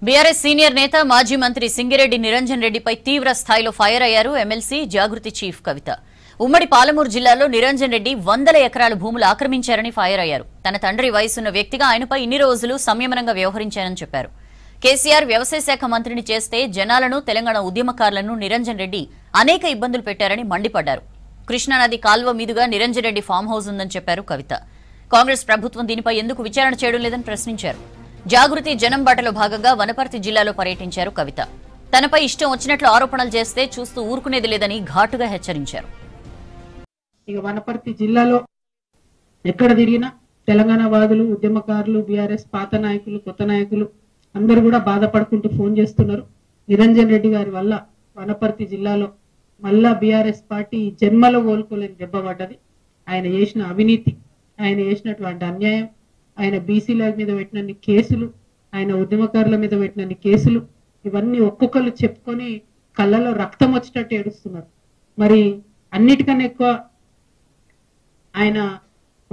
BRS senior నేత మాజీ మంత్రి సింగిరెడ్డి నిరంజన్ రెడ్డిపై తీవ్ర స్థాయిలో ఫైర్ అయ్యారు ఎమ్మెల్సీ జాగృతి చీఫ్ కవిత. ఉమ్మడి పాలమూరు జిల్లాలో నిరంజన్ రెడ్డి వందల ఎకరాల భూములు ఆక్రమించారని ఫైర్ అయ్యారు. తన తండ్రి వయసున్న వ్యక్తిగా ఆయనపై ఇన్ని రోజులు సంయమనంగా వ్యవహరించారని చెప్పారు. కేసీఆర్ వ్యవసాయ శాఖ మంత్రిని చేస్తే జనాలను, తెలంగాణ ఉద్యమకారులను నిరంజన్ రెడ్డి అనేక ఇబ్బందులు పెట్టారని మండిపడ్డారు. కృష్ణానది కాల్వ మీదుగా నిరంజన్ రెడ్డి ఫామ్ హౌస్ ఉందని చెప్పారు కవిత. కాంగ్రెస్ ప్రభుత్వం దీనిపై ఎందుకు విచారణ చేయడం లేదని ప్రశ్నించారు. జాగృతి జనం బాటలో భాగంగా వనపర్తి జిల్లాలో పర్యటించారు కవిత. తనపై ఇష్టం వచ్చినట్లు ఆరోపణలు చేస్తే చూస్తూ ఊరుకునేది లేదని ఘాటుగా హెచ్చరించారు. ఇక వనపర్తి జిల్లాలో ఎక్కడ తిరిగినా తెలంగాణ వాదులు, ఉద్యమకారులు, బీఆర్ఎస్ పాత నాయకులు, కొత్త నాయకులు అందరూ కూడా బాధపడుకుంటూ ఫోన్ చేస్తున్నారు. నిరంజన్ రెడ్డి గారి వల్ల వనపర్తి జిల్లాలో మళ్ళా బీఆర్ఎస్ పార్టీ జన్మలో కోలుకోలేని దెబ్బ పడ్డది. ఆయన చేసిన అవినీతి, ఆయన చేసినటువంటి అన్యాయం, ఆయన బీసీల మీద పెట్టినన్ని కేసులు, ఆయన ఉద్యమకారుల మీద పెట్టినన్ని కేసులు, ఇవన్నీ ఒక్కొక్కరు చెప్పుకొని కళ్ళలో రక్తం వచ్చేటట్టు ఏడుస్తున్నారు. మరి అన్నిటికన్నా ఎక్కువ ఆయన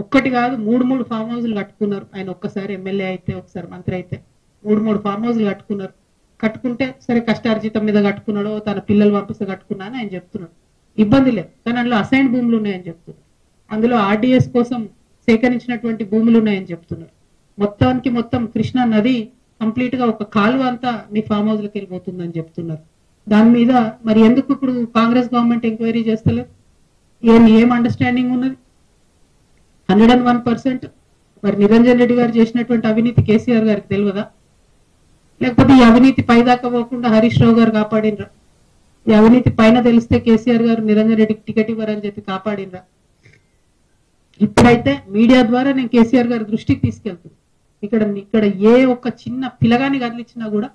ఒక్కటి కాదు మూడు ఫామ్ హౌస్లు కట్టుకున్నారు. ఆయన ఒక్కసారి ఎమ్మెల్యే అయితే, ఒకసారి మంత్రి అయితే మూడు ఫామ్ హౌస్లు కట్టుకున్నారు. కట్టుకుంటే సరే కష్టార్జితం మీద కట్టుకున్నాడో, తన పిల్లలు పంపిస్తే కట్టుకున్నా అని ఆయన చెప్తున్నాడు. ఇబ్బంది లేదు, కానీ అందులో అసైన్ భూములు ఉన్నాయని చెప్తున్నారు. అందులో ఆర్డీఎస్ కోసం సేకరించినటువంటి భూములు ఉన్నాయని చెప్తున్నారు. మొత్తం కృష్ణా నది కంప్లీట్ గా ఒక కాలువ అంతా మీ ఫామ్ హౌస్ లకి వెళ్ళిపోతుందని చెప్తున్నారు. దాని మీద మరి ఎందుకు ఇప్పుడు కాంగ్రెస్ గవర్నమెంట్ ఎంక్వైరీ చేస్తలేదు? ఏం అండర్స్టాండింగ్ ఉన్నది? 101% మరి నిరంజన్ రెడ్డి గారు చేసినటువంటి అవినీతి కేసీఆర్ గారికి తెలియదా? లేకపోతే ఈ అవినీతి పైదాకా పోకుండా హరీష్ రావు గారు కాపాడినరా? ఈ అవినీతి పైన తెలిస్తే కేసీఆర్ గారు నిరంజన్ రెడ్డికి టికెట్ ఇవ్వరని చెప్పి కాపాడినరా? ఇప్పుడైతే మీడియా ద్వారా నేను కేసీఆర్ గారి దృష్టికి తీసుకెళ్తాను. ఇక్కడ ఏ ఒక్క చిన్న పిల్లగాని కదిలిచ్చినా కూడా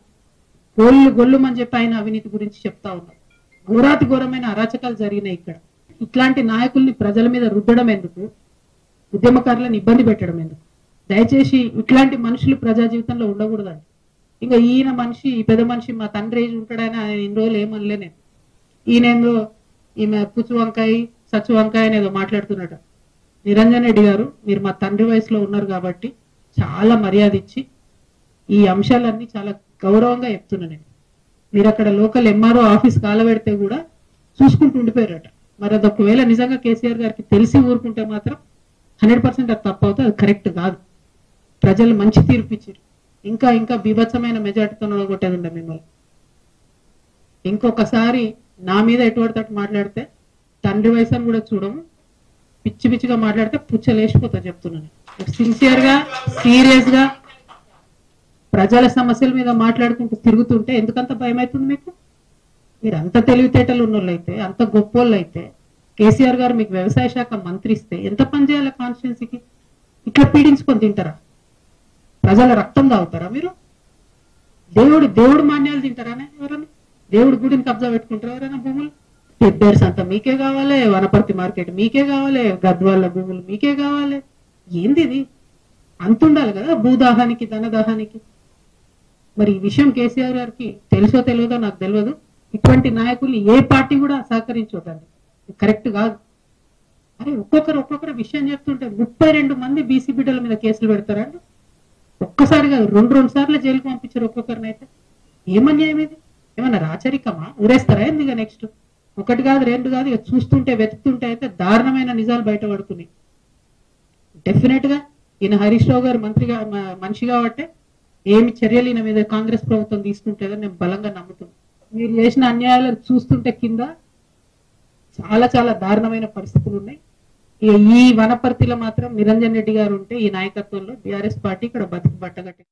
గొల్లుమని చెప్పి ఆయన అవినీతి గురించి చెప్తా ఉన్నారు. ఘోరాతి ఘోరమైన అరాచకాలు జరిగినాయి ఇక్కడ. ఇట్లాంటి నాయకుల్ని ప్రజల మీద రుద్దడం ఎందుకు? ఉద్యమకారులను ఇబ్బంది పెట్టడం ఎందుకు? దయచేసి ఇట్లాంటి మనుషులు ప్రజా జీవితంలో ఉండకూడదండి. ఇంకా ఈయన మనిషి, ఈ పెద్ద మనిషి మా తండ్రి ఏజ్ ఉంటాడని ఆయన ఇన్ని రోజులు ఏమనలే నేను. ఈయనేందో ఈమె పుచ్చు వంకాయ సచ్చు వంకాయ అనేదో మాట్లాడుతున్నట్టు. నిరంజన్ రెడ్డి గారు, మీరు మా తండ్రి వయసులో ఉన్నారు కాబట్టి చాలా మర్యాద ఇచ్చి ఈ అంశాలన్నీ చాలా గౌరవంగా చెప్తున్నా నేను. మీరు అక్కడ లోకల్ ఎంఆర్ఓ ఆఫీస్ కాలబెడితే కూడా చూసుకుంటూ ఉండిపోయారట. మరి అది ఒకవేళ నిజంగా కేసీఆర్ గారికి తెలిసి ఊరుకుంటే మాత్రం 100% అది తప్పు అవుతుంది, అది కరెక్ట్ కాదు. ప్రజలు మంచి తీర్పు ఇచ్చారు. ఇంకా బీభత్సమైన మెజార్టీతో కొట్టేది ఉండే మిమ్మల్ని. ఇంకొకసారి నా మీద ఎటువంటి తట్టు మాట్లాడితే తండ్రి వయసు అని కూడా చూడము, పిచ్చిగా మాట్లాడితే పుచ్చలేసిపోతా చెప్తున్నాను. సిన్సియర్ గా, సీరియస్ గా ప్రజల సమస్యల మీద మాట్లాడుకుంటూ తిరుగుతుంటే ఎందుకంత భయం అవుతుంది మీకు? మీరు అంత తెలివితేటలు ఉన్నోళ్ళైతే, అంత గొప్పోళ్ళు అయితే, కేసీఆర్ గారు మీకు వ్యవసాయ శాఖ మంత్రి ఇస్తే ఎంత పని చేయాలి కాన్స్టిట్యున్సీకి? ఇట్లా పీడించుకొని తింటారా? ప్రజల రక్తం తాగుతారా మీరు? దేవుడు మాన్యాలు తింటారానే ఎవరైనా? దేవుడి గుడిని కబ్జా పెట్టుకుంటారా ఎవరైనా? భూములు పెద్దర్స్ అంతా మీకే కావాలి, వనపర్తి మార్కెట్ మీకే కావాలి, గద్వాల భూములు మీకే కావాలి. ఏంది ఇది? అంతుండాలి కదా భూదాహానికి, ధనదాహానికి. మరి ఈ విషయం కేసీఆర్ గారికి తెలుసో తెలియదో నాకు తెలియదు. ఇటువంటి నాయకుల్ని ఏ పార్టీ కూడా సహకరించొద్దండి, కరెక్ట్ కాదు. అరే ఒక్కొక్కరు విషయం చెప్తుంటే 32 మంది బీసీ బిడ్డల మీద కేసులు పెడతారండి. ఒక్కసారి కాదు, రెండు సార్లు జైలుకు పంపించారు ఒక్కొక్కరిని. అయితే ఏమన్యాయం ఇది? ఏమన్నా రాచరికమా? ఊరేస్తారా ఎందుకు? నెక్స్ట్ ఒకటి కాదు, రెండు కాదు, ఇక చూస్తుంటే వెతుకుతుంటే అయితే దారుణమైన నిజాలు బయటపడుతున్నాయి. డెఫినెట్ గా ఈయన హరీష్ రావు గారు మంత్రిగా మనిషి కాబట్టి ఏమి చర్యలు ఈయన మీద కాంగ్రెస్ ప్రభుత్వం తీసుకుంటుందని నేను బలంగా నమ్ముతున్నాను. మీరు చేసిన అన్యాయాలను చూస్తుంటే కింద చాలా దారుణమైన పరిస్థితులు ఉన్నాయి. ఈ వనపర్తిలో మాత్రం నిరంజన్ రెడ్డి గారు ఉంటే, ఈ నాయకత్వంలో బీఆర్ఎస్ పార్టీ ఇక్కడ బతికి బట్టగట్టి